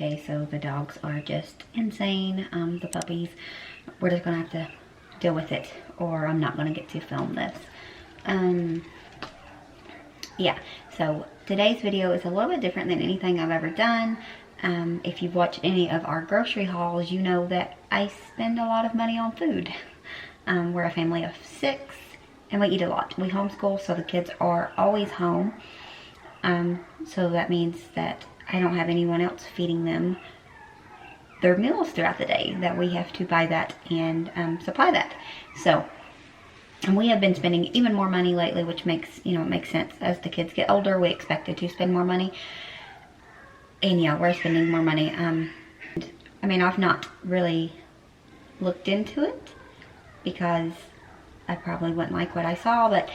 Okay, so the dogs are just insane. The puppies, we're just gonna have to deal with it, or I'm not gonna get to film this. Yeah, so today's video is a little bit different than anything I've ever done. If you've watched any of our grocery hauls, you know that I spend a lot of money on food. We're a family of 6 and we eat a lot. We homeschool, so the kids are always home. So that means that I don't have anyone else feeding them their meals throughout the day, that we have to buy that and supply that. So, and we have been spending even more money lately, which makes, it makes sense. As the kids get older, we expected to spend more money. And yeah, we're spending more money. I mean, I've not really looked into it because I probably wouldn't like what I saw, but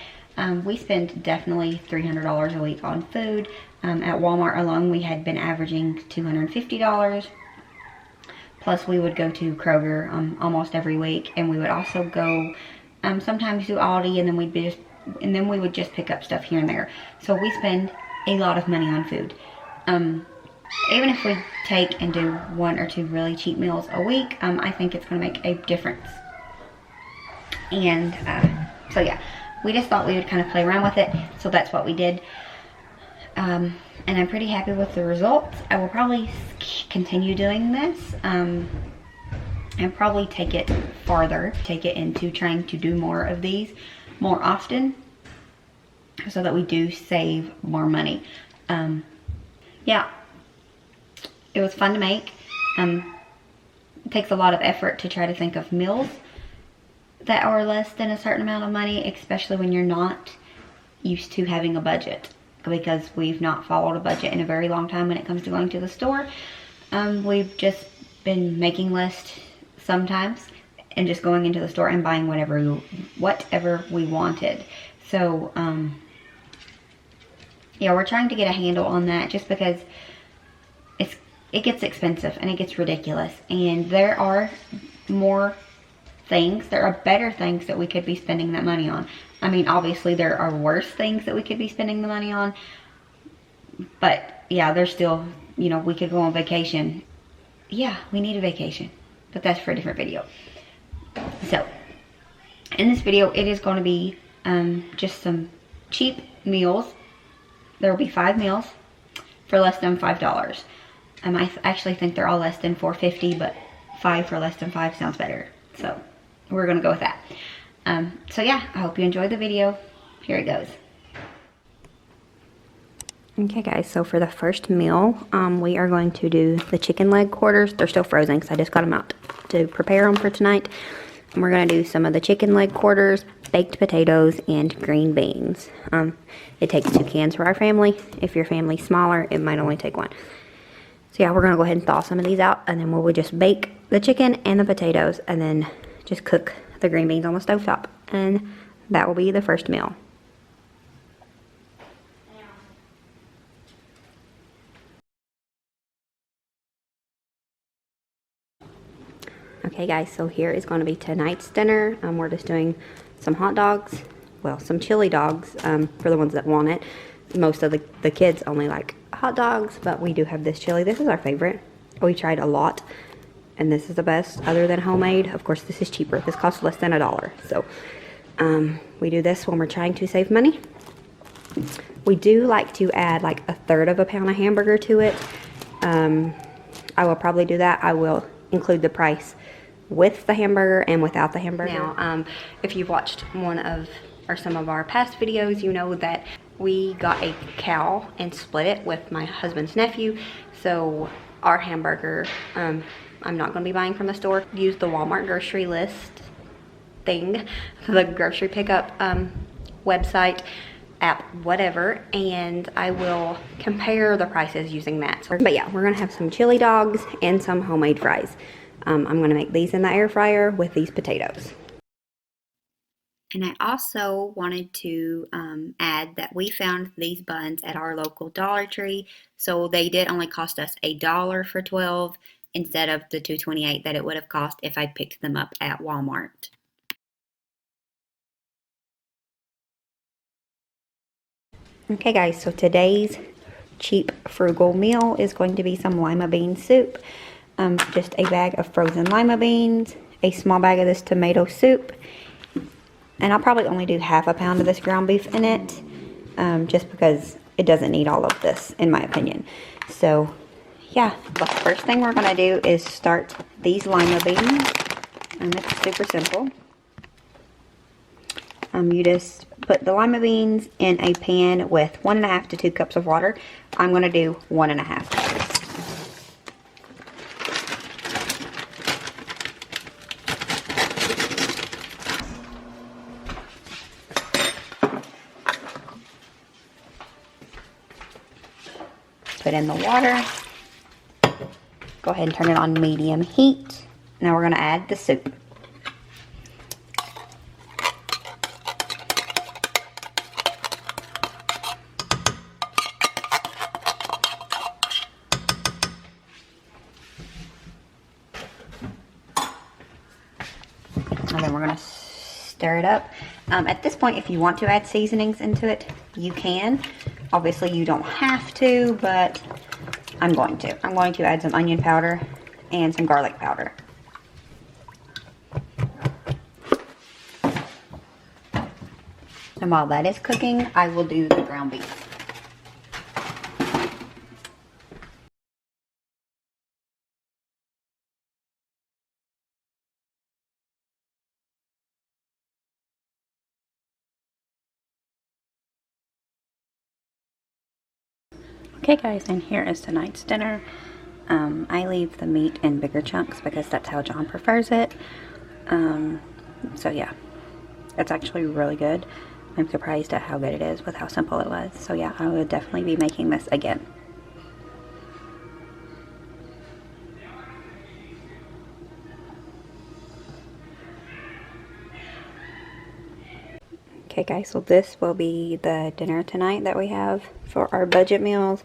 we spend definitely $300 a week on food. At Walmart alone, we had been averaging $250. Plus, we would go to Kroger almost every week, and we would also go sometimes to Aldi, and then we would just pick up stuff here and there. So we spend a lot of money on food. Even if we take and do 1 or 2 really cheap meals a week, I think it's going to make a difference. And so yeah, we just thought we would kind of play around with it, so that's what we did. And I'm pretty happy with the results. I will probably continue doing this and probably take it farther, take it into trying to do more of these more often so that we do save more money. Yeah, it was fun to make. It takes a lot of effort to try to think of meals that are less than a certain amount of money, especially when you're not used to having a budget, because we've not followed a budget in a very long time when it comes to going to the store. We've just been making lists sometimes and just going into the store and buying whatever we wanted. So yeah, we're trying to get a handle on that, just because it gets expensive and it gets ridiculous, and there are better things that we could be spending that money on. I mean, obviously there are worse things that we could be spending the money on, but yeah, there's still, we could go on vacation. Yeah, we need a vacation, but that's for a different video. So in this video, it is going to be just some cheap meals. There will be 5 meals for less than $5. I actually think they're all less than $4.50, but 5 for less than $5 sounds better. So we're gonna go with that. So yeah, I hope you enjoyed the video. Here it goes. Okay guys, so for the first meal, we are going to do the chicken leg quarters. They're still frozen because I just got them out to prepare them for tonight. And we're gonna do some of the chicken leg quarters, baked potatoes, and green beans. It takes 2 cans for our family. If your family's smaller, it might only take 1. So yeah, we're gonna go ahead and thaw some of these out, and then we'll just bake the chicken and the potatoes, and then just cook the green beans on the stovetop. And that will be the first meal. Okay guys, so here is going to be tonight's dinner. We're just doing some hot dogs, well, some chili dogs for the ones that want it. Most of the kids only like hot dogs, but we do have this chili. This is our favorite. We tried a lot, and this is the best other than homemade. Of course, this is cheaper. This costs less than $1. So we do this when we're trying to save money. We do like to add like 1/3 pound of hamburger to it. I will probably do that. I will include the price with the hamburger and without the hamburger. Now, if you've watched some of our past videos, you know that we got a cow and split it with my husband's nephew. So our hamburger, I'm not going to be buying from the store. Use the Walmart grocery list thing, the grocery pickup website, app, whatever, and I will compare the prices using that. So, but yeah, we're going to have some chili dogs and some homemade fries. I'm going to make these in the air fryer with these potatoes. And I also wanted to add that we found these buns at our local Dollar Tree. So they did only cost us $1 for 12 instead of the $2.28 that it would have cost if I picked them up at Walmart. Okay guys, so today's cheap frugal meal is going to be some lima bean soup. Just a bag of frozen lima beans, a small bag of this tomato soup, and I'll probably only do half a pound of this ground beef in it, just because it doesn't need all of this, in my opinion. So, yeah, the first thing we're going to do is start these lima beans, and it's super simple. You just put the lima beans in a pan with 1.5 to 2 cups of water. I'm going to do 1.5 cups. Put in the water. Go ahead and turn it on medium heat. Now we're going to add the soup. And then we're going to stir it up. At this point, if you want to add seasonings into it, you can. Obviously, you don't have to, but I'm going to. I'm going to add some onion powder and some garlic powder. And while that is cooking, I will do the ground beef. Okay guys, and here is tonight's dinner. I leave the meat in bigger chunks because that's how John prefers it. So yeah, it's actually really good. I'm surprised at how good it is with how simple it was. So yeah, I would definitely be making this again. Okay guys, so this will be the dinner tonight that we have for our budget meals.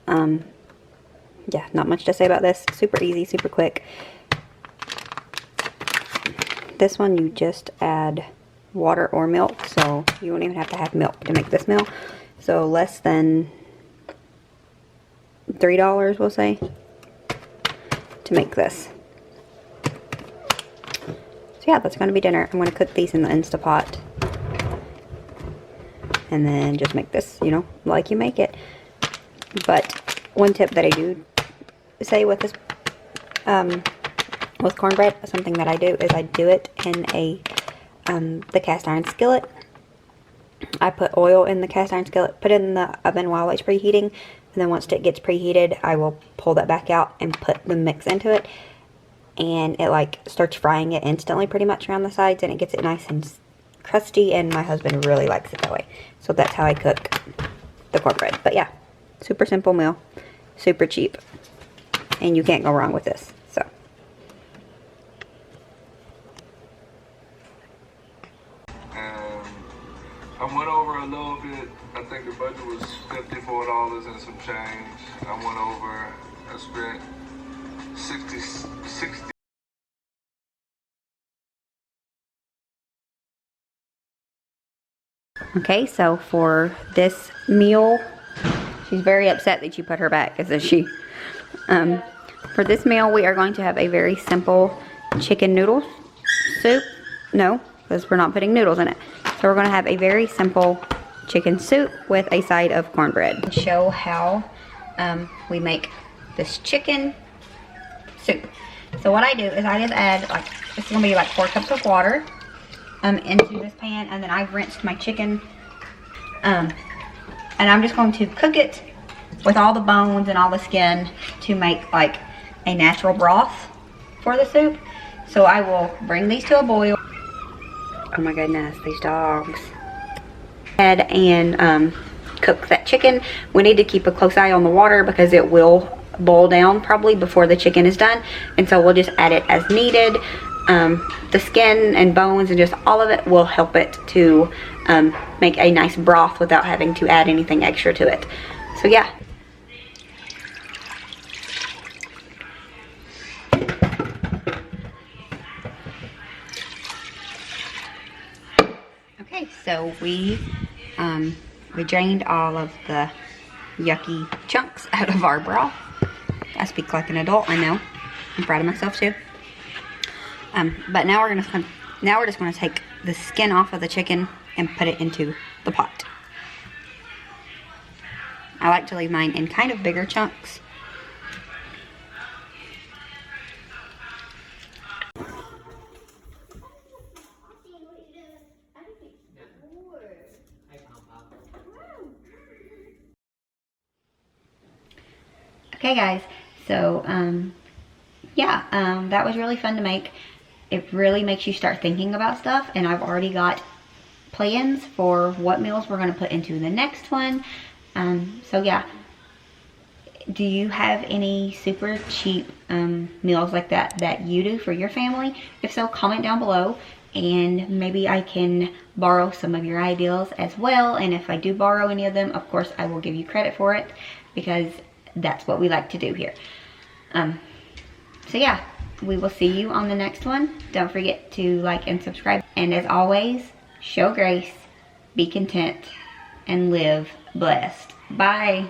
Yeah, not much to say about this. Super easy, super quick. This one you just add water or milk, so you won't even have to have milk to make this meal. So less than $3, we'll say, to make this. So yeah, that's going to be dinner. I'm going to cook these in the Instapot. And then just make this, you know, like you make it. But one tip that I do say with this, with cornbread, something that I do is I do it in a, the cast iron skillet. I put oil in the cast iron skillet, put it in the oven while it's preheating, and then once it gets preheated, I will pull that back out and put the mix into it. And it like starts frying it instantly pretty much around the sides, and it gets it nice and crusty, and my husband really likes it that way. So that's how I cook the cornbread. But yeah, super simple meal, super cheap, and you can't go wrong with this. So I went over a little bit. I think the budget was $54 and some change. I went over. I spent 60. okay, so for this meal, she's very upset that you put her back, isn't she? For this meal, we are going to have a very simple chicken noodle soup. No, because we're not putting noodles in it. So we're going to have a very simple chicken soup with a side of cornbread. Show how we make this chicken soup. So what I do is I just add, like, it's going to be like 4 cups of water into this pan, and then I've rinsed my chicken, and I'm just going to cook it with all the bones and all the skin to make like a natural broth for the soup. So I will bring these to a boil. Oh my goodness, these dogs. And cook that chicken. We need to keep a close eye on the water because it will boil down probably before the chicken is done, and so we'll just add it as needed. The skin and bones and just all of it will help it to make a nice broth without having to add anything extra to it. So yeah. Okay, so we drained all of the yucky chunks out of our broth. I speak like an adult, I know. I'm proud of myself too. But now we're just gonna take the skin off of the chicken and put it into the pot. I like to leave mine in kind of bigger chunks. Okay guys, so that was really fun to make. It really makes you start thinking about stuff, and I've already got plans for what meals we're going to put into the next one. So yeah, do you have any super cheap meals like that you do for your family? If so, comment down below, and maybe I can borrow some of your ideas as well. And if I do borrow any of them, of course I will give you credit for it, because that's what we like to do here. So yeah, we will see you on the next one. Don't forget to like and subscribe. And as always, show grace, be content, and live blessed. Bye.